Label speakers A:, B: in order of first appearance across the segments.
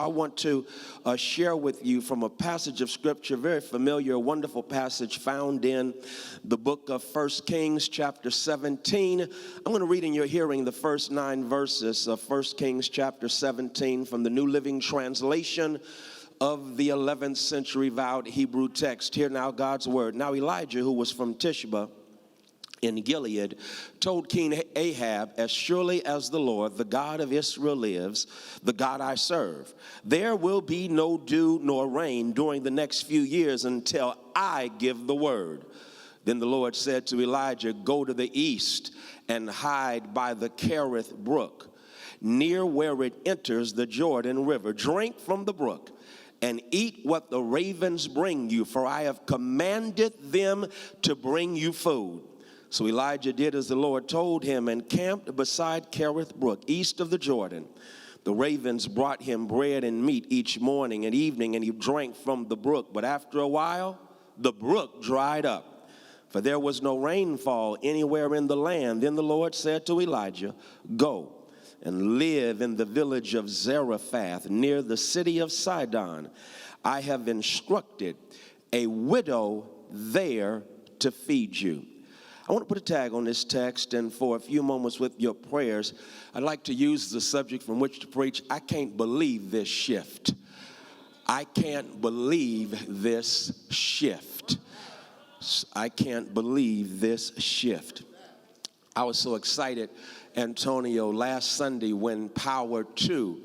A: I want to share with you from a passage of Scripture, very familiar, wonderful passage found in the book of 1 Kings chapter 17. I'm going to read in your hearing the first 9 verses of 1 Kings chapter 17 from the New Living Translation of the 11th century vowed Hebrew text. Hear now God's word. Now Elijah, who was from Tishba in Gilead, told King Ahab, as surely as the Lord, the God of Israel lives, the God I serve, there will be no dew nor rain during the next few years until I give the word. Then the Lord said to Elijah, go to the east and hide by the Kerith brook, near where it enters the Jordan River. Drink from the brook and eat what the ravens bring you, for I have commanded them to bring you food. So Elijah did as the Lord told him and camped beside Kerith brook, east of the Jordan. The ravens brought him bread and meat each morning and evening, and he drank from the brook. But after a while, the brook dried up, for there was no rainfall anywhere in the land. Then the Lord said to Elijah, go and live in the village of Zarephath, near the city of Sidon. I have instructed a widow there to feed you. I want to put a tag on this text, and for a few moments with your prayers, I'd like to use the subject from which to preach. I can't believe this shift. I can't believe this shift. I can't believe this shift. I was so excited, Antonio, last Sunday when Power 2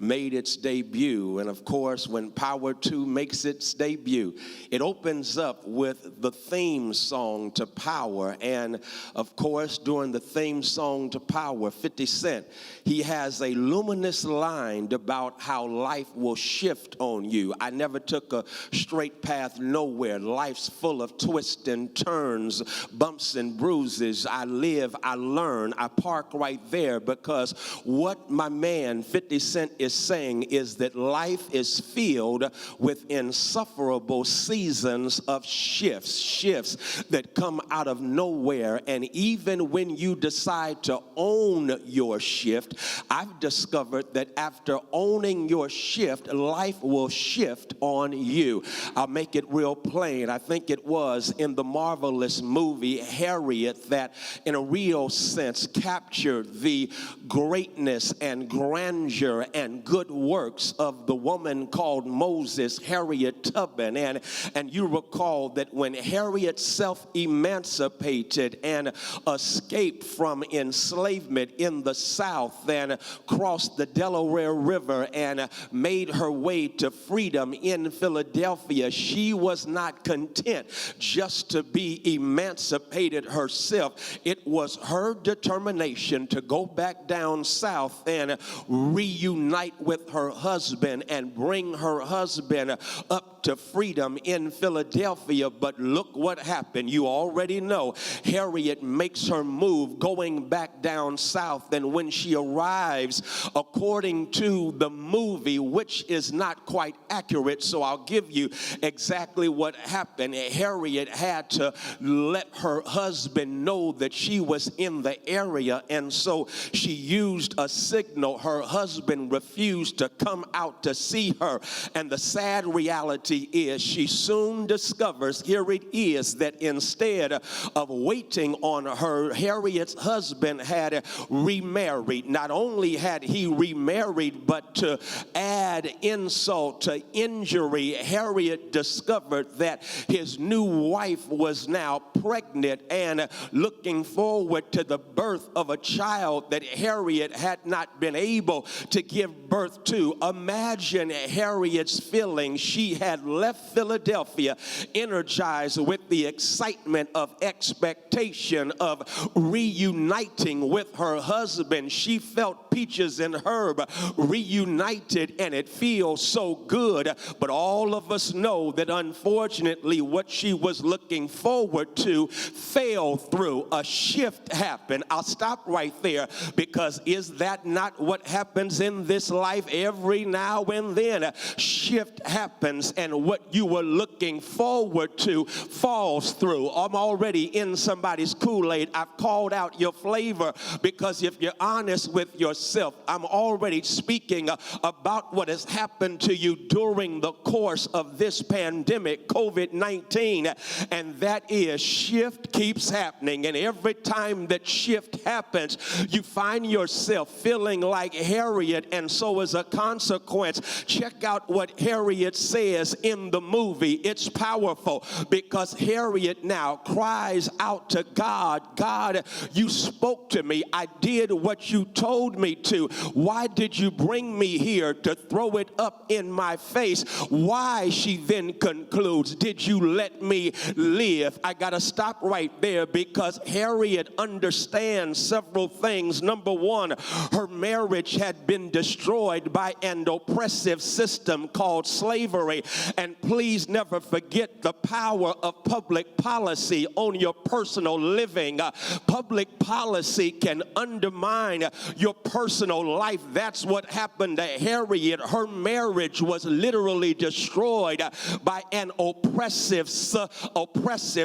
A: made its debut. And of course, when Power 2 makes its debut, it opens up with the theme song to Power. And of course, during the theme song to Power, 50 Cent, he has a luminous line about how life will shift on you. I never took a straight path nowhere. Life's full of twists and turns, bumps and bruises. I live, I learn, I park right there, because what my man 50 Cent is saying is that life is filled with insufferable seasons of shifts that come out of nowhere. And even when you decide to own your shift, I've discovered that after owning your shift, life will shift on you. I'll make it real plain. I think it was in the marvelous movie Harriet that in a real sense captured the greatness and grandeur and good works of the woman called Moses, Harriet Tubman. And you recall that when Harriet self-emancipated and escaped from enslavement in the South and crossed the Delaware River and made her way to freedom in Philadelphia, she was not content just to be emancipated herself. It was her determination to go back down south and reunite with her husband and bring her husband up to freedom in Philadelphia. But look what happened. You already know. Harriet makes her move going back down south, and when she arrives, according to the movie, which is not quite accurate, so I'll give you exactly what happened. Harriet had to let her husband know that she was in the area, and so she used a signal. Her husband refused to come out to see her, and the sad reality is she soon discovers, here it is, that instead of waiting on her, Harriet's husband had remarried. Not only had he remarried, but to add insult to injury, Harriet discovered that his new wife was now pregnant and looking forward to the birth of a child that Harriet had not been able to give birth to. Imagine Harriet's feelings. She had left Philadelphia energized with the excitement of expectation of reuniting with her husband. She felt peaches and herb reunited, and it feels so good. But all of us know that unfortunately what she was looking forward to fell through. A shift happened. I'll stop right there, because is that not what happens in this life every now and then? A shift happens, and and what you were looking forward to falls through. I'm already in somebody's Kool-Aid. I've called out your flavor because if you're honest with yourself, I'm already speaking about what has happened to you during the course of this pandemic, COVID-19, and that is shift keeps happening. And every time that shift happens, you find yourself feeling like Harriet, and so as a consequence, check out what Harriet says in the movie. It's powerful because Harriet now cries out to God, God, you spoke to me. I did what you told me to. Why did you bring me here to throw it up in my face? Why, she then concludes, did you let me live? I got to stop right there because Harriet understands several things. Number one, her marriage had been destroyed by an oppressive system called slavery. And please never forget the power of public policy on your personal living. Public policy can undermine your personal life. That's what happened to Harriet. Her marriage was literally destroyed by an oppressive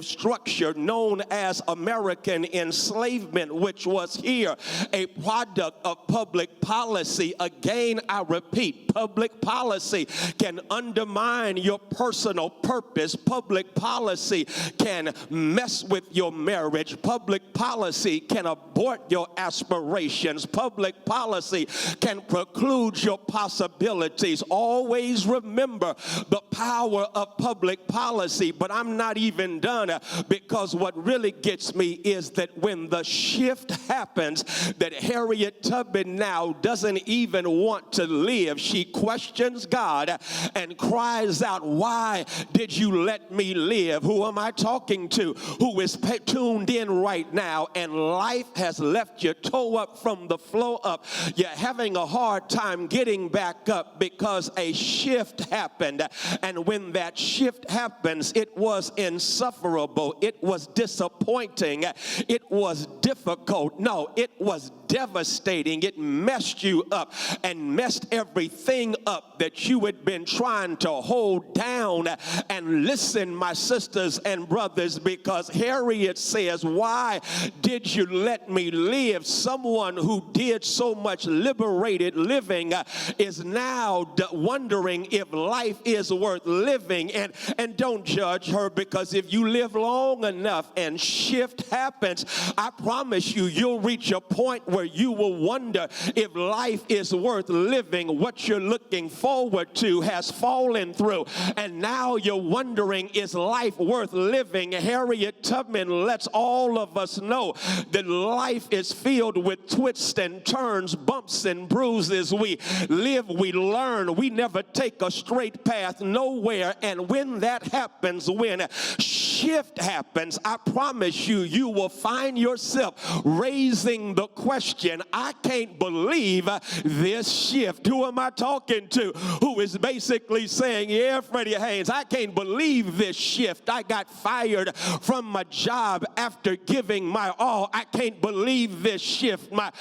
A: structure known as American enslavement, which was here a product of public policy. Again, I repeat, public policy can undermine your personal purpose. Public policy can mess with your marriage. Public policy can abort your aspirations. Public policy can preclude your possibilities. Always remember the power of public policy. But I'm not even done because what really gets me is that when the shift happens, that Harriet Tubman now doesn't even want to live. She questions God and cries out, why did you let me live? Who am I talking to? Who is tuned in right now and life has left you toe up from the floor up? You're having a hard time getting back up because a shift happened. And when that shift happens, it was insufferable. It was disappointing. It was difficult. No, it was devastating. It messed you up and messed everything up that you had been trying to hold down. And listen, my sisters and brothers, because Harriet says, why did you let me live? Someone who did so much liberated living is now wondering if life is worth living. And don't judge her, because if you live long enough and shift happens, I promise you, you'll reach a point where you will wonder if life is worth living. What you're looking forward to has fallen through, and now you're wondering, is life worth living? Harriet Tubman lets all of us know that life is filled with twists and turns, bumps and bruises. We live, we learn, we never take a straight path nowhere. And when that happens, when shift happens, I promise you, you will find yourself raising the question, I can't believe this shift. Who am I talking to? Who is basically saying, yeah, Freddy Haynes, I can't believe this shift. I got fired from my job after giving my all. I can't believe this shift. My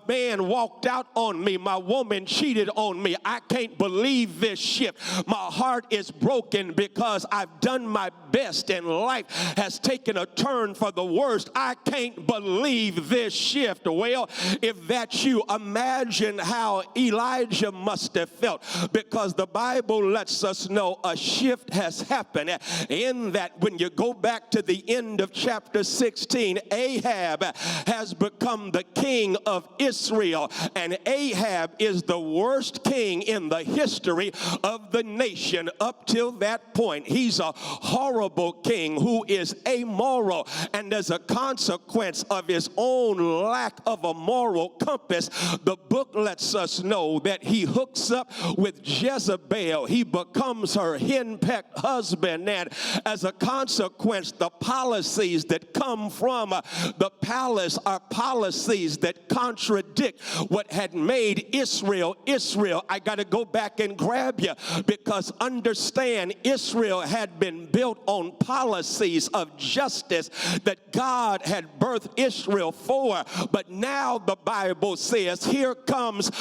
A: man walked out on me. My woman cheated on me. I can't believe this shift. My heart is broken because I've done my best and life has taken a turn for the worst. I can't believe this shift. Well, if that's you, imagine how Elijah must have felt, because the Bible lets us know a shift has happened in that when you go back to the end of chapter 16, Ahab has become the king of Israel, and Ahab is the worst king in the history of the nation up till that point. He's a horrible king who is amoral, and as a consequence of his own lack of a moral compass, the book lets us know that he hooks up with Jezebel. He becomes her henpecked husband, and as a consequence, the policies that come from the palace are policies that contradict what had made Israel Israel. I got to go back and grab you, because understand, Israel had been built on policy policies of justice that God had birthed Israel for. But now the Bible says here comes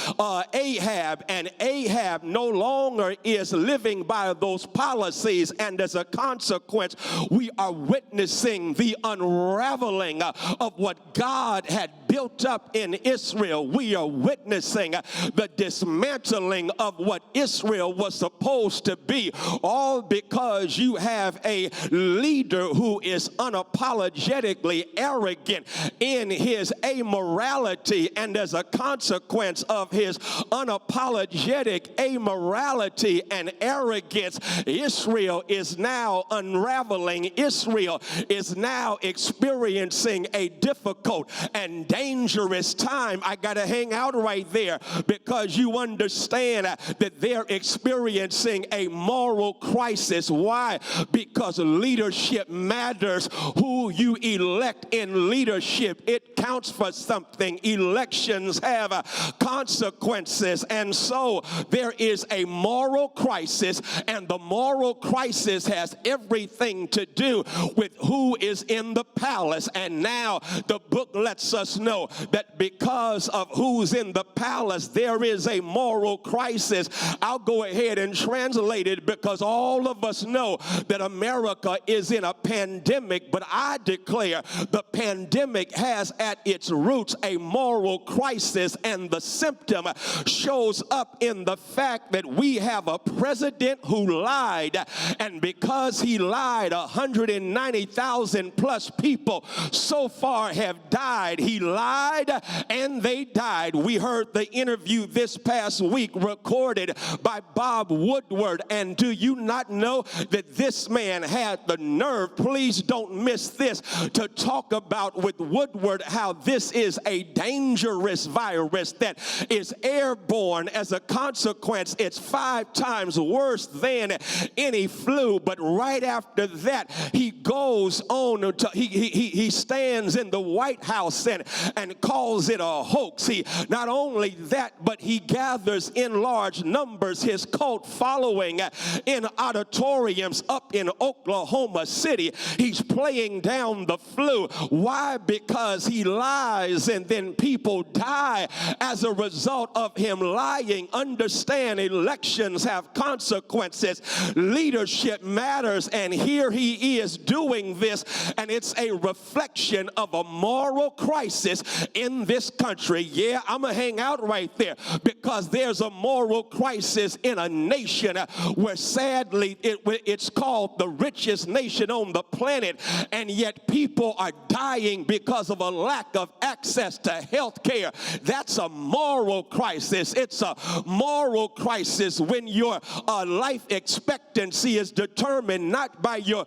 A: Ahab, and Ahab no longer is living by those policies, and as a consequence we are witnessing the unraveling of what God had built up in Israel. We are witnessing the dismantling of what Israel was supposed to be, all because you have a leader who is unapologetically arrogant in his amorality, and as a consequence of his unapologetic amorality and arrogance, Israel is now unraveling. Israel is now experiencing a difficult and dangerous time. I got to hang out right there because you understand that they're experiencing a moral crisis. Why? Because leadership matters. Who you elect in leadership, it counts for something. Elections have consequences, and so there is a moral crisis, and the moral crisis has everything to do with who is in the palace. And now the book lets us know that because of who's in the palace, there is a moral crisis. I'll go ahead and translate it because all of us know that America is in a pandemic, but I declare the pandemic has at its roots a moral crisis, and the symptom shows up in the fact that we have a president who lied, and because he lied, 190,000 plus people so far have died. He lied and they died. We heard the interview this past week recorded by Bob Woodward, and do you not know that this man had the nerve, please don't miss this, to talk about with Woodward how this is a dangerous virus that is airborne. As a consequence, it's 5 times worse than any flu. But right after that, he goes on to, he stands in the White House and calls it a hoax. He not only that, but he gathers in large numbers his cult following in auditoriums up in Oklahoma City. He's playing down the flu. Why? Because he lies, and then people die as a result of him lying. Understand, elections have consequences. Leadership matters, and here he is doing this, and it's a reflection of a moral crisis in this country. Yeah, I'm gonna hang out right there because there's a moral crisis in a nation where sadly it's called the richest nation on the planet, and yet people are dying because of a lack of access to health care. That's a moral crisis. It's a moral crisis when your life expectancy is determined not by your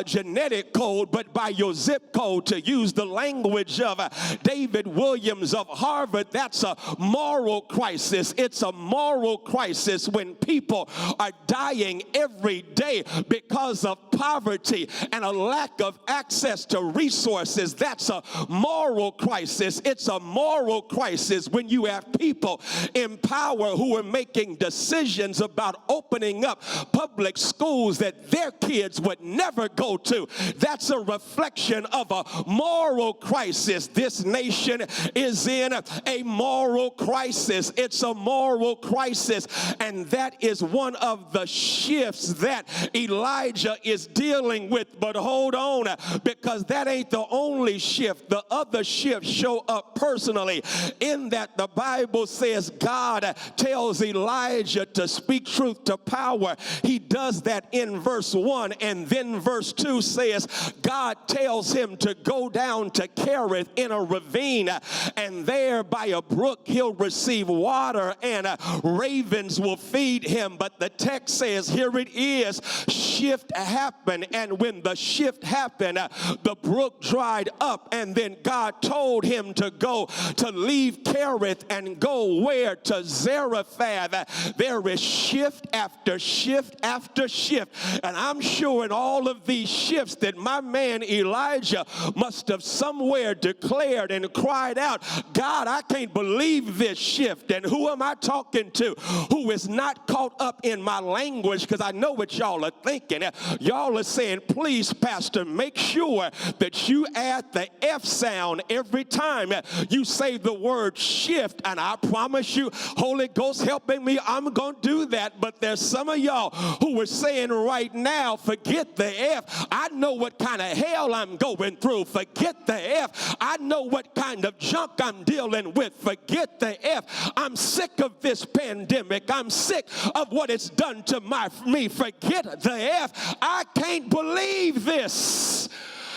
A: genetic code, but by your zip code. To use the language of David Williams of Harvard, that's a moral crisis. It's a moral crisis when people are dying every day because of poverty and a lack of access to resources. That's a moral crisis. It's a moral crisis when you have people in power who are making decisions about opening up public schools that their kids would never go to. That's a reflection of a moral crisis. This nation is in a moral crisis. It's a moral crisis, and that is one of the shifts that Elijah is dealing with. But hold on, because that ain't the only shift. The other shifts show up personally in that the Bible says God tells Elijah to speak truth to power. He does that in verse 1, and then verse 2 says God tells him to go down to Kerith in a ravine, and there by a brook he'll receive water, and ravens will feed him. But the text says, here it is, shift happened, and when the shift happened, the brook dried up, and then God told him to go, to leave Kerith and go where? To Zarephath. There is shift after shift after shift, and I'm sure in all of these shifts that my man Elijah must have somewhere declared and cried out, God, I can't believe this shift. And who am I talking to who is not caught up in my language? Because I know what y'all are thinking. Y'all y'all are saying, please, Pastor, make sure that you add the F sound every time you say the word shift. And I promise you, Holy Ghost helping me, I'm going to do that. But there's some of y'all who are saying right now, forget the F. I know what kind of hell I'm going through. Forget the F. I know what kind of junk I'm dealing with. Forget the F. I'm sick of this pandemic. I'm sick of what it's done to me. Forget the F. I can't believe this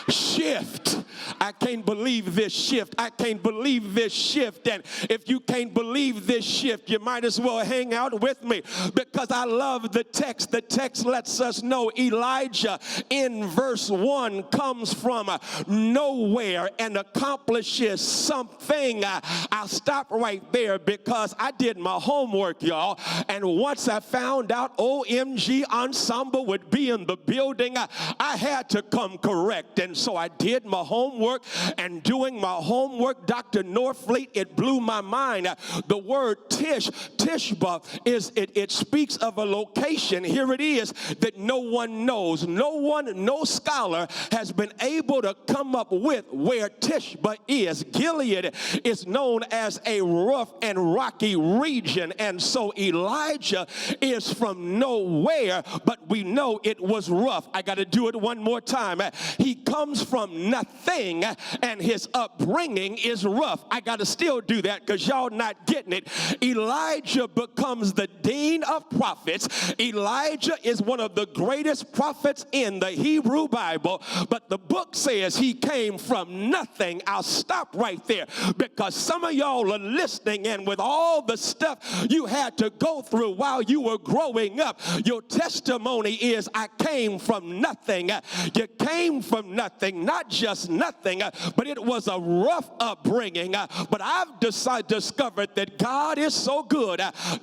A: shift. I can't believe this shift. I can't believe this shift. And if you can't believe this shift, you might as well hang out with me, because I love the text. The text lets us know Elijah in verse 1 comes from nowhere and accomplishes something. I'll stop right there because I did my homework, y'all. And once I found out OMG Ensemble would be in the building, I had to come correct. And so I did my homework, and doing my homework, Dr. Norfleet, it blew my mind. The word Tishba, it speaks of a location. Here it is that no one knows. No scholar has been able to come up with where Tishba is. Gilead is known as a rough and rocky region, and so Elijah is from nowhere, but we know it was rough. I got to do it one more time. He comes from nothing, and his upbringing is rough. I got to still do that because y'all not getting it. Elijah becomes the dean of prophets. Elijah is one of the greatest prophets in the Hebrew Bible, but the book says he came from nothing. I'll stop right there because some of y'all are listening, and with all the stuff you had to go through while you were growing up, your testimony is, I came from nothing. You came from nothing, not just nothing, but it was a rough upbringing. But I've discovered that God is so good.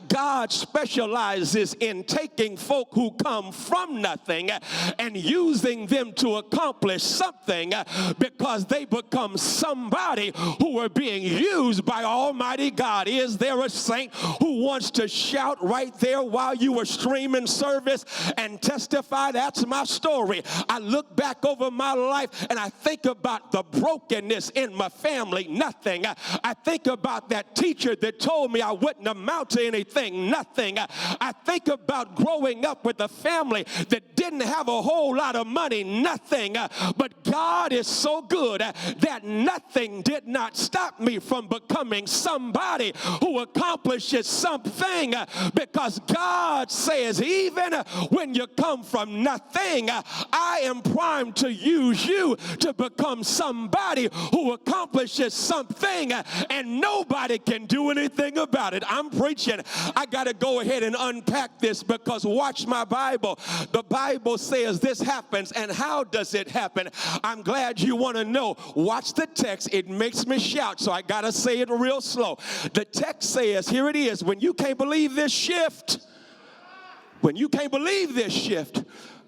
A: God specializes in taking folk who come from nothing and using them to accomplish something, because they become somebody who are being used by Almighty God. Is there a saint who wants to shout right there while you were streaming service and testify? That's my story. I look back over my life and I think about the brokenness in my family. Nothing. I think about that teacher that told me I wouldn't amount to anything. Nothing. I think about growing up with a family that didn't have a whole lot of money. Nothing. But God is so good that nothing did not stop me from becoming somebody who accomplishes something, because God says even when you come from nothing, I am primed to use you to become somebody who accomplishes something, and nobody can do anything about it. I'm preaching. I got to go ahead and unpack this, because watch my Bible. The Bible says this happens, and how does it happen? I'm glad you want to know. Watch the text. It makes me shout, so I got to say it real slow. The text says, here it is, when you can't believe this shift,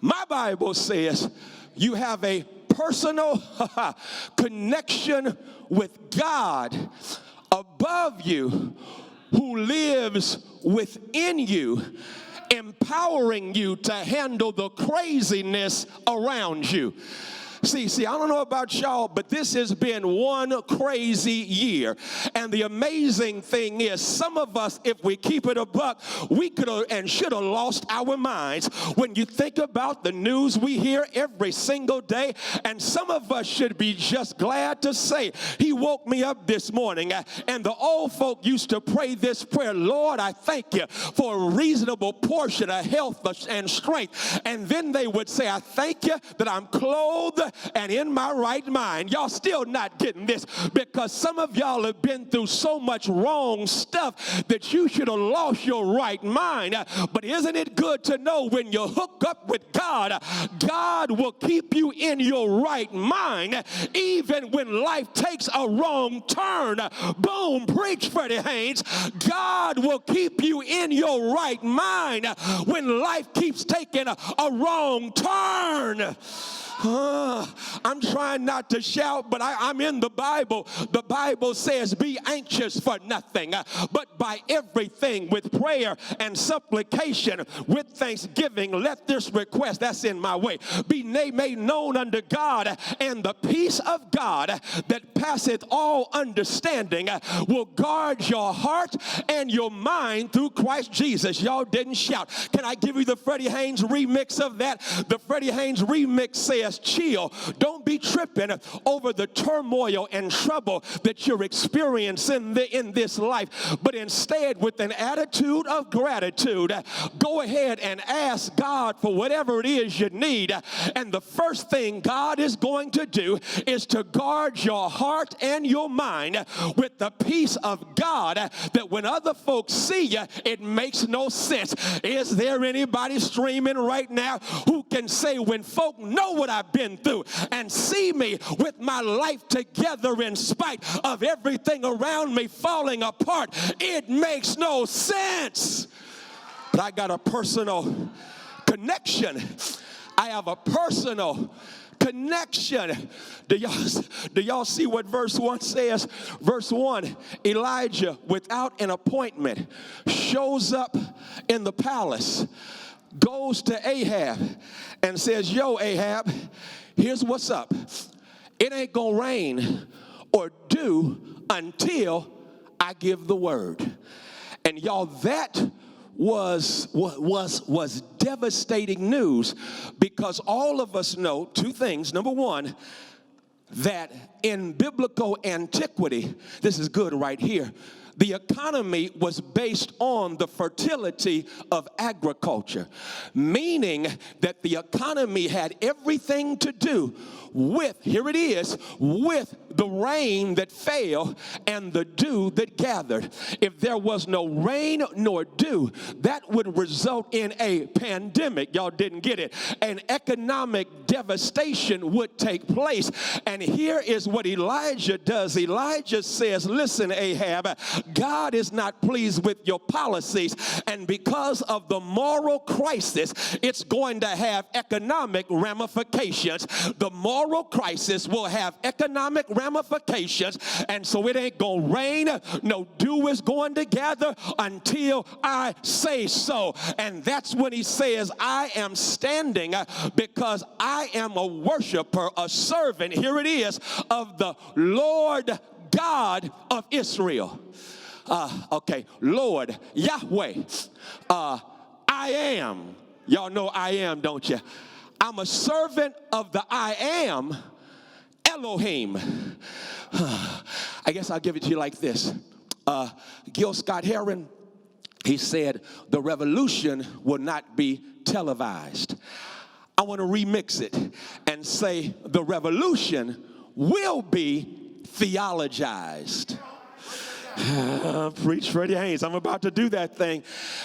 A: my Bible says you have a personal connection with God above you, who lives within you, empowering you to handle the craziness around you. See, I don't know about y'all, but this has been one crazy year. And the amazing thing is, some of us, if we keep it a buck, we could have and should have lost our minds when you think about the news we hear every single day. And some of us should be just glad to say, he woke me up this morning. And the old folk used to pray this prayer: Lord, I thank you for a reasonable portion of health and strength. And then they would say, I thank you that I'm clothed and in my right mind. Y'all still not getting this, because some of y'all have been through so much wrong stuff that you should have lost your right mind. But isn't it good to know when you hook up with God, God will keep you in your right mind even when life takes a wrong turn. Boom, preach, Freddy Haynes. God will keep you in your right mind when life keeps taking a wrong turn. I'm trying not to shout, but I'm in the Bible. The Bible says, be anxious for nothing, but by everything with prayer and supplication, with thanksgiving, let this request, that's in my way, be made known unto God, and the peace of God that passeth all understanding will guard your heart and your mind through Christ Jesus. Y'all didn't shout. Can I give you the Freddy Haynes remix of that? The Freddy Haynes remix says, chill. Don't be tripping over the turmoil and trouble that you're experiencing in this life, but instead, with an attitude of gratitude, go ahead and ask God for whatever it is you need. And the first thing God is going to do is to guard your heart and your mind with the peace of God that when other folks see you, it makes no sense. Is there anybody streaming right now who can say, when folk know what I've been through and see me with my life together in spite of everything around me falling apart, it makes no sense? But I got a personal connection. I have a personal connection. Do y'all see what verse 1 says? Verse 1, Elijah, without an appointment, shows up in the palace, goes to Ahab and says, yo, Ahab, here's what's up. It ain't gonna rain or dew until I give the word. And y'all, that was devastating news, because all of us know two things. Number one, that in biblical antiquity, this is good right here, the economy was based on the fertility of agriculture, meaning that the economy had everything to do with, here it is, with the rain that fell and the dew that gathered. If there was no rain nor dew, that would result in a pandemic. Y'all didn't get it. An economic devastation would take place. And here is what Elijah does. Elijah says, listen, Ahab, God is not pleased with your policies, and because of the moral crisis, it's going to have economic ramifications. The moral crisis will have economic ramifications, and so it ain't gonna rain, no dew is going to gather until I say so. And that's when he says, I am standing because I am a worshiper, a servant, here it is, of the Lord God of Israel. Okay, Lord, Yahweh, I am. Y'all know I am, don't you? I'm a servant of the I am, Elohim. I guess I'll give it to you like this. Gil Scott-Heron, he said, the revolution will not be televised. I want to remix it and say the revolution will be theologized. Preach Freddy Haynes. I'm about to do that thing.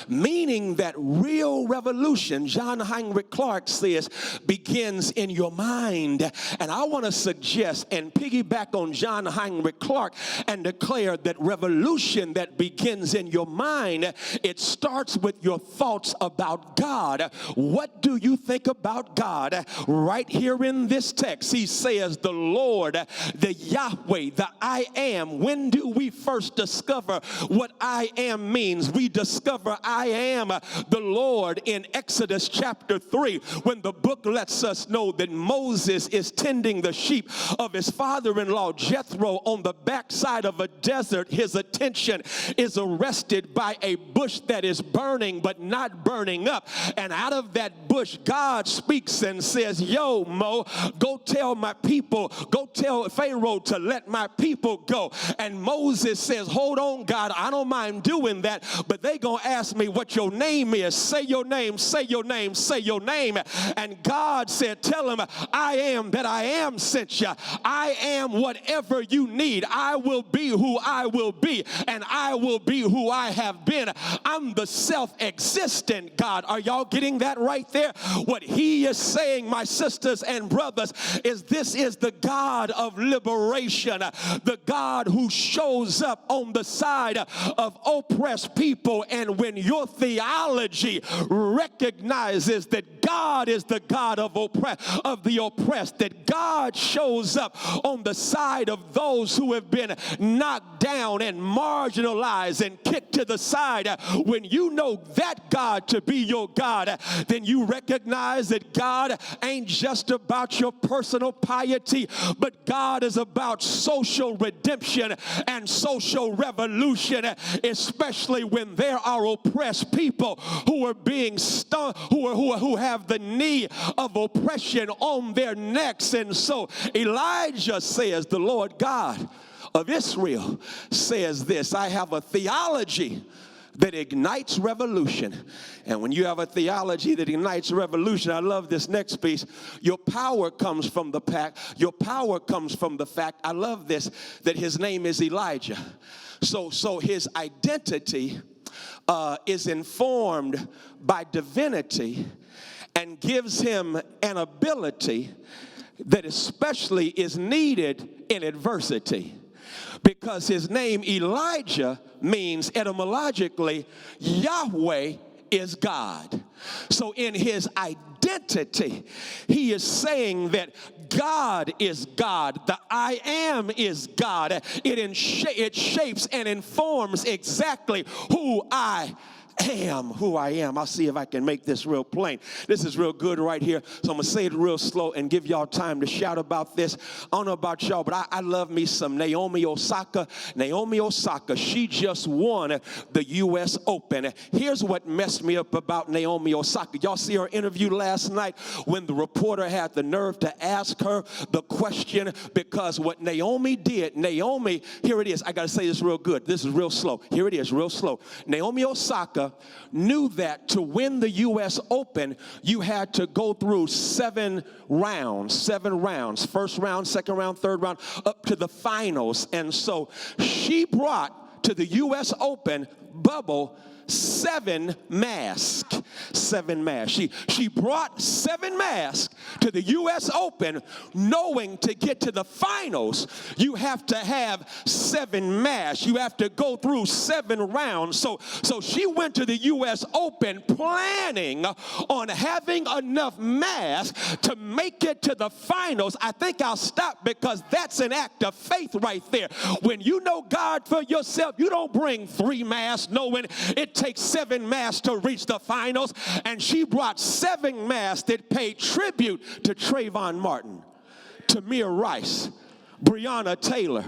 A: Meaning that real revolution, John Heinrich Clarke says, begins in your mind. And I want to suggest and piggyback on John Heinrich Clarke and declare that revolution that begins in your mind, it starts with your thoughts about God. What do you think about God? Right here in this text, he says, the Lord, the Yahweh, the I am. When do we first discover what I am means? We discover I am the Lord in Exodus chapter 3, when the book lets us know that Moses is tending the sheep of his father-in-law Jethro on the backside of a desert. His attention is arrested by a bush that is burning but not burning up, and out of that bush God speaks and says, yo, Mo, go tell my people, go tell Pharaoh to let my people go. And Moses says, hold on, God, I don't mind doing that, but they gonna ask me what your name is. Say your name, say your name, say your name. And God said, tell him, I am that I am sent you. I am whatever you need. I will be who I will be, and I will be who I have been. I'm the self-existent God. Are y'all getting that right there? What he is saying, my sisters and brothers, is this is the God of liberation, the God who shows up on the side of oppressed people. And when your theology recognizes that God is the God of the oppressed, that God shows up on the side of those who have been knocked down and marginalized and kicked to the side, when you know that God to be your God, then you recognize that God ain't just about your personal piety, but God is about social redemption and social revolution, especially when there are oppressed people who are being stung, who have the knee of oppression on their necks. And so Elijah says, the Lord God of Israel says this: I have a theology that ignites revolution. And when you have a theology that ignites revolution, I love this next piece. Your power comes from the fact, I love this, that his name is Elijah. So his identity is informed by divinity and gives him an ability that especially is needed in adversity. Because his name Elijah means etymologically Yahweh is God. So in his identity, he is saying that God is God. The I am is God. It shapes and informs exactly who I am. I'll see if I can make this real plain. This is real good right here, so I'm going to say it real slow and give y'all time to shout about this. I don't know about y'all, but I love me some Naomi Osaka. Naomi Osaka, she just won the U.S. Open. Here's what messed me up about Naomi Osaka. Y'all see her interview last night when the reporter had the nerve to ask her the question, because what Naomi did, here it is. I got to say this real good. This is real slow. Here it is, real slow. Naomi Osaka knew that to win the U.S. Open, you had to go through 7 rounds. First round, second round, third round, up to the finals. And so she brought to the U.S. Open bubble 7 masks. She brought 7 masks to the U.S. Open, knowing to get to the finals, you have to have 7 masks. You have to go through 7 rounds. So she went to the U.S. Open planning on having enough masks to make it to the finals. I think I'll stop, because that's an act of faith right there. When you know God for yourself, you don't bring 3 masks knowing it takes 7 masks to reach the finals. And she brought 7 masks that paid tribute to Trayvon Martin, Tamir Rice, Breonna Taylor.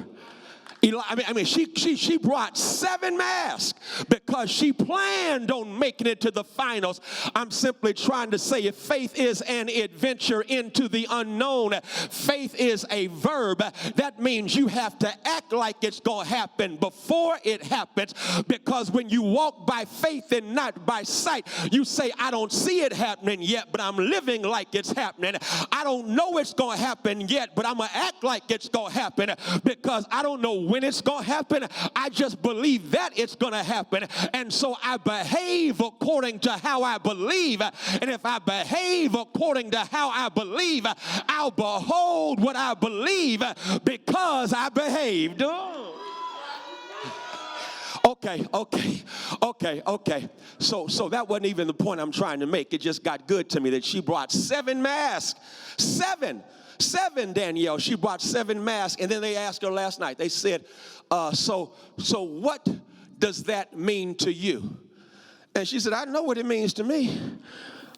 A: She brought 7 masks because she planned on making it to the finals. I'm simply trying to say, if faith is an adventure into the unknown, faith is a verb. That means you have to act like it's going to happen before it happens, because when you walk by faith and not by sight, you say, I don't see it happening yet, but I'm living like it's happening. I don't know it's going to happen yet, but I'm going to act like it's going to happen, because I don't know when it's going to happen. I just believe that it's going to happen. And so I behave according to how I believe. And if I behave according to how I believe, I'll behold what I believe, because I behaved. Okay. So that wasn't even the point I'm trying to make. It just got good to me that she brought 7 masks. 7, Danielle. She brought 7 masks, and then they asked her last night. They said, so what does that mean to you? And she said, I know what it means to me.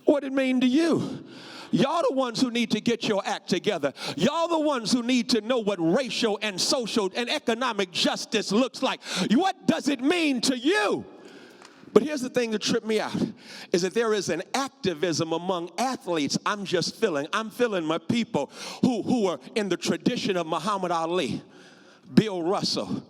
A: What it mean to you? Y'all the ones who need to get your act together. Y'all the ones who need to know what racial and social and economic justice looks like. What does it mean to you? But here's the thing that tripped me out, is that there is an activism among athletes. I'm feeling my people who are in the tradition of Muhammad Ali, Bill Russell,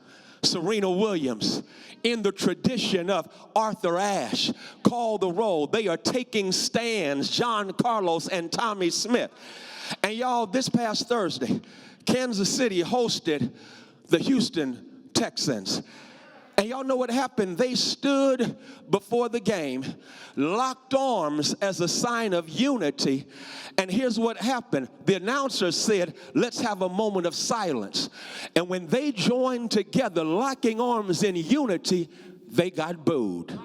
A: Serena Williams, in the tradition of Arthur Ashe, Call the Roll. They are taking stands, John Carlos and Tommy Smith. And y'all, this past Thursday, Kansas City hosted the Houston Texans. And y'all know what happened? They stood before the game, locked arms as a sign of unity. And here's what happened. The announcer said, let's have a moment of silence. And when they joined together, locking arms in unity, they got booed.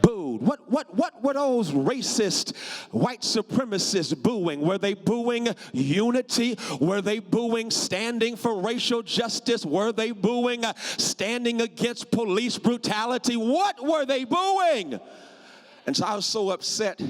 A: Booed. What were those racist white supremacists booing? Were they booing unity? Were they booing standing for racial justice? Were they booing standing against police brutality? What were they booing? And so I was so upset,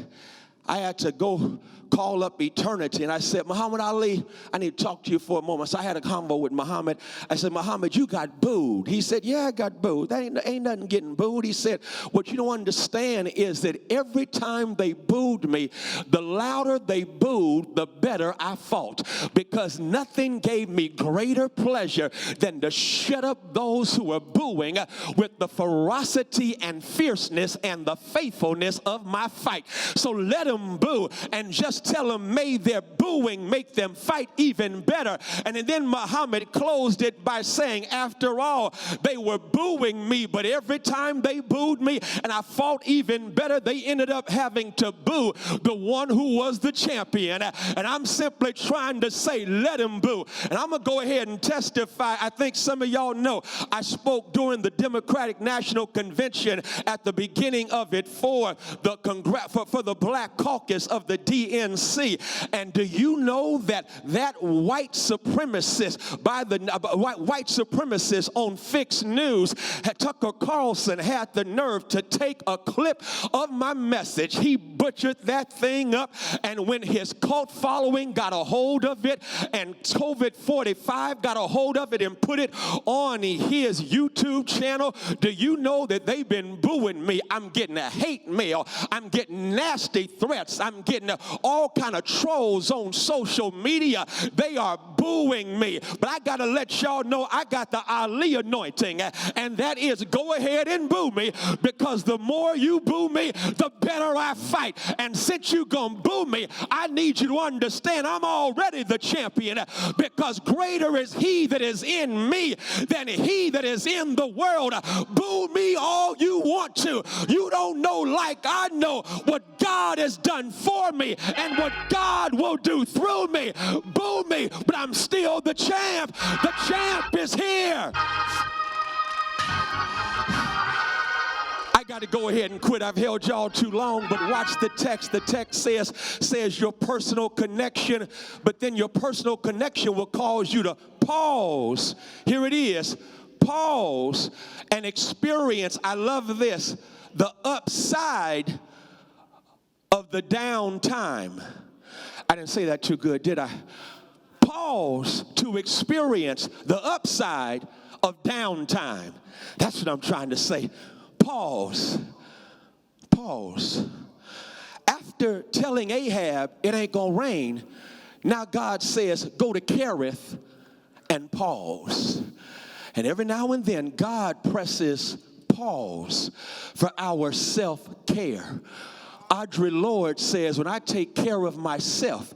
A: I had to go call up eternity. And I said, Muhammad Ali, I need to talk to you for a moment. So I had a convo with Muhammad. I said, Muhammad, you got booed. He said, yeah, I got booed. That ain't nothing getting booed. He said, what you don't understand is that every time they booed me, the louder they booed, the better I fought. Because nothing gave me greater pleasure than to shut up those who were booing with the ferocity and fierceness and the faithfulness of my fight. So let them boo and just tell them, may their booing make them fight even better. And then Muhammad closed it by saying, after all, they were booing me, but every time they booed me and I fought even better, they ended up having to boo the one who was the champion. And I'm simply trying to say, let him boo. And I'm going to go ahead and testify. I think some of y'all know I spoke during the Democratic National Convention at the beginning of it for the Black Caucus of the DNC. And do you know that white supremacist white supremacist on Fix News, Tucker Carlson, had the nerve to take a clip of my message. He butchered that thing up, and when his cult following got a hold of it, and COVID-45 got a hold of it and put it on his YouTube channel, do you know that they've been booing me? I'm getting a hate mail. I'm getting nasty threats. I'm getting all kind of trolls on social media. They are booing me. But I got to let y'all know I got the Ali anointing, and that is go ahead and boo me, because the more you boo me, the better I fight. And since you gonna boo me, I need you to understand I'm already the champion, because greater is he that is in me than he that is in the world. Boo me all you want to. You don't know like I know what God has done for me and what God will do through me. Boo me, but I'm still the champ. The champ is here. I got to go ahead and quit. I've held y'all too long, but watch the text. The text says your personal connection, but then your personal connection will cause you to pause. Here it is. Pause and experience, I love this, the upside of the downtime. I didn't say that too good, did I? Pause to experience the upside of downtime. That's what I'm trying to say. Pause. Pause. After telling Ahab it ain't gonna rain, now God says go to Kerith and pause. And every now and then God presses pause for our self-care. Audre Lorde says, when I take care of myself,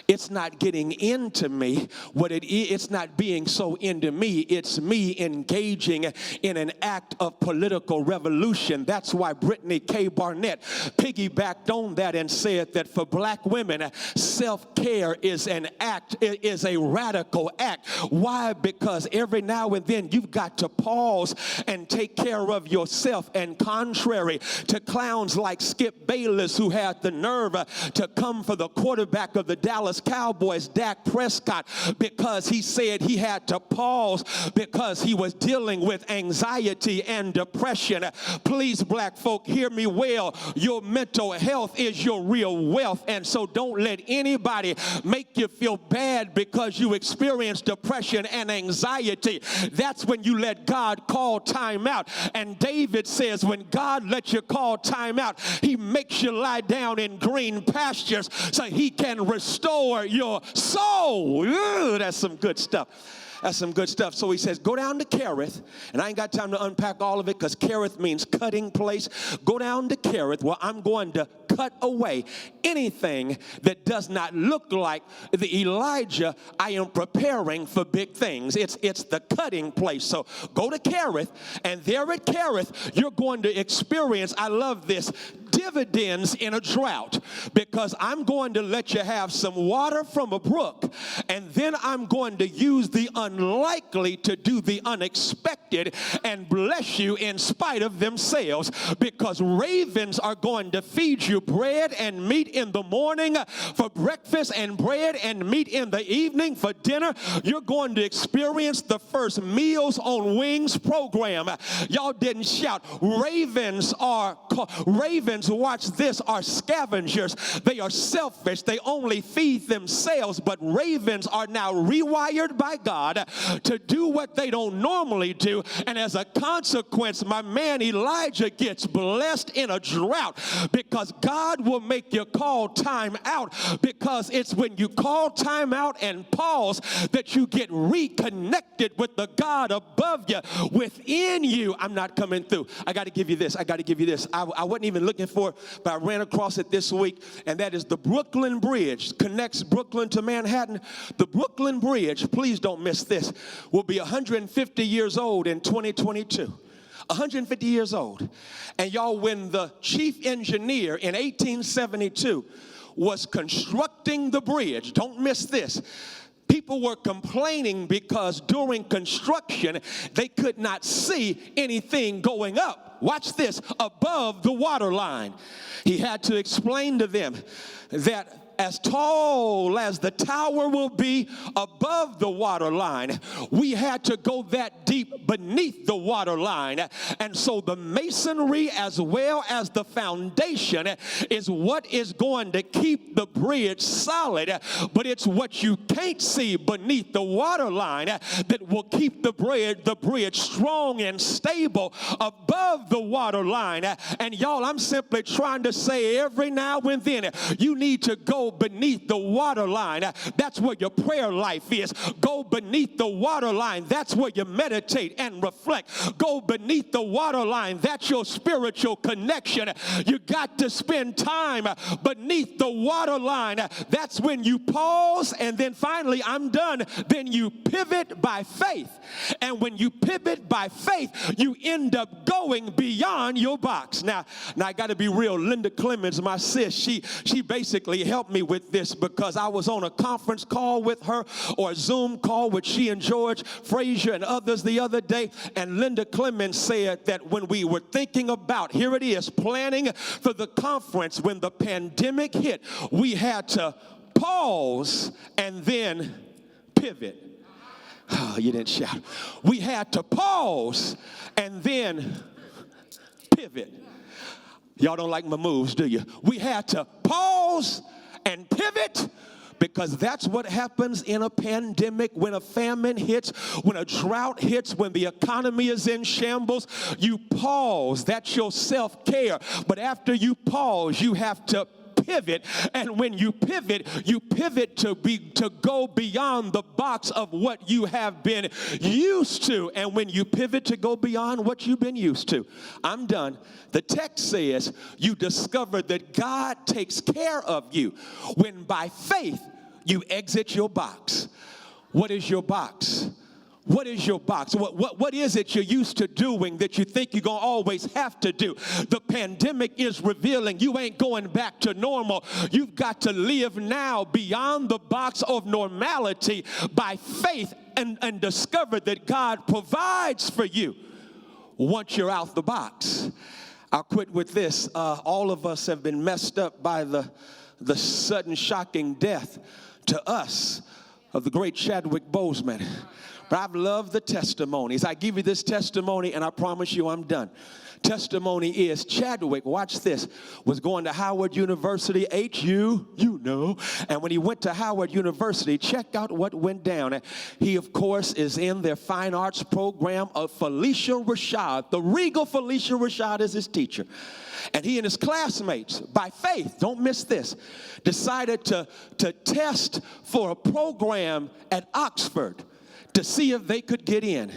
A: it's not getting into me. It's not being so into me. It's me engaging in an act of political revolution. That's why Brittany K. Barnett piggybacked on that and said that for black women, self-care is an act, it is a radical act. Why? Because every now and then you've got to pause and take care of yourself. And contrary to clowns like Skip Bayless, who had the nerve to come for the quarterback of the Dallas Cowboys, Dak Prescott, because he said he had to pause because he was dealing with anxiety and depression. Please, black folk, hear me well. Your mental health is your real wealth, and so don't let anybody make you feel bad because you experience depression and anxiety. That's when you let God call time out. And David says when God lets you call time out, he makes you lie down in green pastures so he can restore your soul. Ooh, that's some good stuff. That's some good stuff. So he says, go down to Kerith, and I ain't got time to unpack all of it because Kerith means cutting place. Go down to Kerith where I'm going to cut away anything that does not look like the Elijah. I am preparing for big things. It's the cutting place. So go to Kerith, and there at Kerith, you're going to experience, I love this, dividends in a drought, because I'm going to let you have some water from a brook, and then I'm going to use the unlikely to do the unexpected and bless you in spite of themselves, because ravens are going to feed you bread and meat in the morning for breakfast and bread and meat in the evening for dinner. You're going to experience the first Meals on Wings program. Y'all didn't shout. Ravens, watch this, are scavengers. They are selfish. They only feed themselves, but ravens are now rewired by God to do what they don't normally do. And as a consequence, my man Elijah gets blessed in a drought, because God will make you call time out, because it's when you call time out and pause that you get reconnected with the God above you, within you. I'm not coming through. I got to give you this. I wasn't even looking for it, but I ran across it this week, and that is the Brooklyn Bridge. Connects Brooklyn to Manhattan. The Brooklyn Bridge, please don't miss this, will be 150 years old in 2022. 150 years old. And y'all, when the chief engineer in 1872 was constructing the bridge, don't miss this, people were complaining because during construction they could not see anything going up. Watch this, above the water line. He had to explain to them that as tall as the tower will be above the water line, we had to go that deep beneath the water line. And so the masonry as well as the foundation is what is going to keep the bridge solid, but it's what you can't see beneath the water line that will keep the bridge strong and stable above the water line. And y'all, I'm simply trying to say, every now and then you need to go beneath the water line. That's where your prayer life is. Go beneath the water line. That's where you meditate and reflect. Go beneath the water line. That's your spiritual connection. You got to spend time beneath the water line. That's when you pause, and then finally, I'm done. Then you pivot by faith. And when you pivot by faith, you end up going beyond your box. Now I got to be real. Linda Clemens, my sis, she basically helped me with this, because I was on a conference call with her, or a Zoom call with she and George Frazier and others the other day, and Linda Clemens said that when we were thinking about, here it is, planning for the conference, when the pandemic hit, we had to pause and then pivot. Oh, you didn't shout. We had to pause and then pivot. Y'all don't like my moves, do you? We had to pause and pivot, because that's what happens in a pandemic, when a famine hits, when a drought hits, when the economy is in shambles. You pause. That's your self-care. But after you pause, you have to pivot. And when you pivot to go beyond the box of what you have been used to. And when you pivot to go beyond what you've been used to, I'm done. The text says you discover that God takes care of you when by faith you exit your box. What is your box? What is your box? What is it you're used to doing that you think you're going to always have to do? The pandemic is revealing you ain't going back to normal. You've got to live now beyond the box of normality by faith, and discover that God provides for you once you're out the box. I'll quit with this. All of us have been messed up by the sudden shocking death to us of the great Chadwick Boseman. But I've loved the testimonies. I give you this testimony, and I promise you I'm done. Testimony is Chadwick, watch this, was going to Howard University, HU, you know. And when he went to Howard University, check out what went down. He, of course, is in their fine arts program of Felicia Rashad. The regal Felicia Rashad is his teacher. And he and his classmates, by faith, don't miss this, decided to test for a program at Oxford to see if they could get in.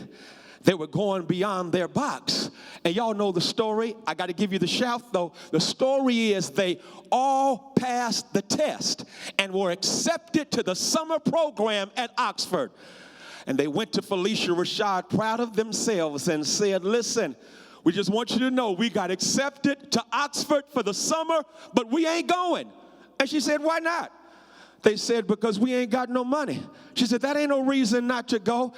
A: They were going beyond their box. And y'all know the story. I got to give you the shout, though. The story is they all passed the test and were accepted to the summer program at Oxford. And they went to Felicia Rashad proud of themselves and said, listen, we just want you to know we got accepted to Oxford for the summer, but we ain't going. And she said, why not? They said, because we ain't got no money. She said, that ain't no reason not to go.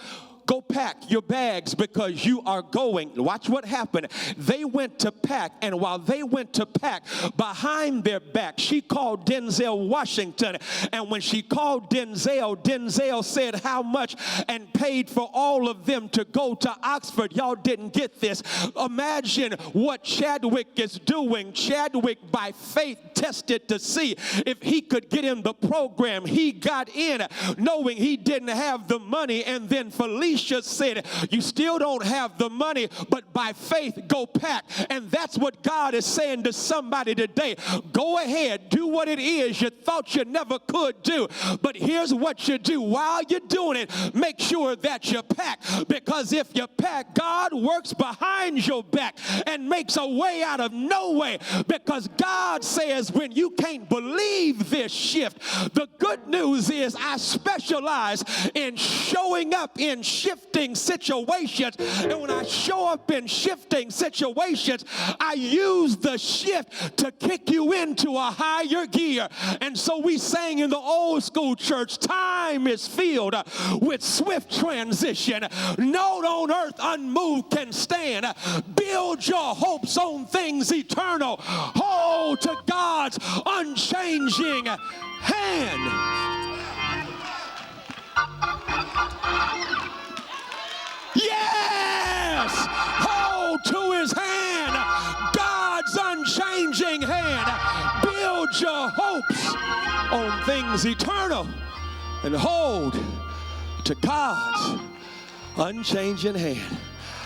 A: Go pack your bags because you are going. Watch what happened. They went to pack, and while they went to pack, behind their back, she called Denzel Washington. And when she called Denzel, Denzel said how much and paid for all of them to go to Oxford. Y'all didn't get this. Imagine what Chadwick is doing. Chadwick, by faith, tested to see if he could get in the program. He got in knowing he didn't have the money, and then Felicia said, you still don't have the money, but by faith, go pack. And that's what God is saying to somebody today. Go ahead, do what it is you thought you never could do. But here's what you do. While you're doing it, make sure that you pack. Because if you pack, God works behind your back and makes a way out of no way. Because God says when you can't believe this shift, the good news is I specialize in showing up in shifting situations. And when I show up in shifting situations, I use the shift to kick you into a higher gear. And so we sang in the old school church, time is filled with swift transition. Note on earth unmoved can stand. Build your hopes on things eternal. Hold to God's unchanging hand. Yes! Hold to his hand, God's unchanging hand. Build your hopes on things eternal and hold to God's unchanging hand.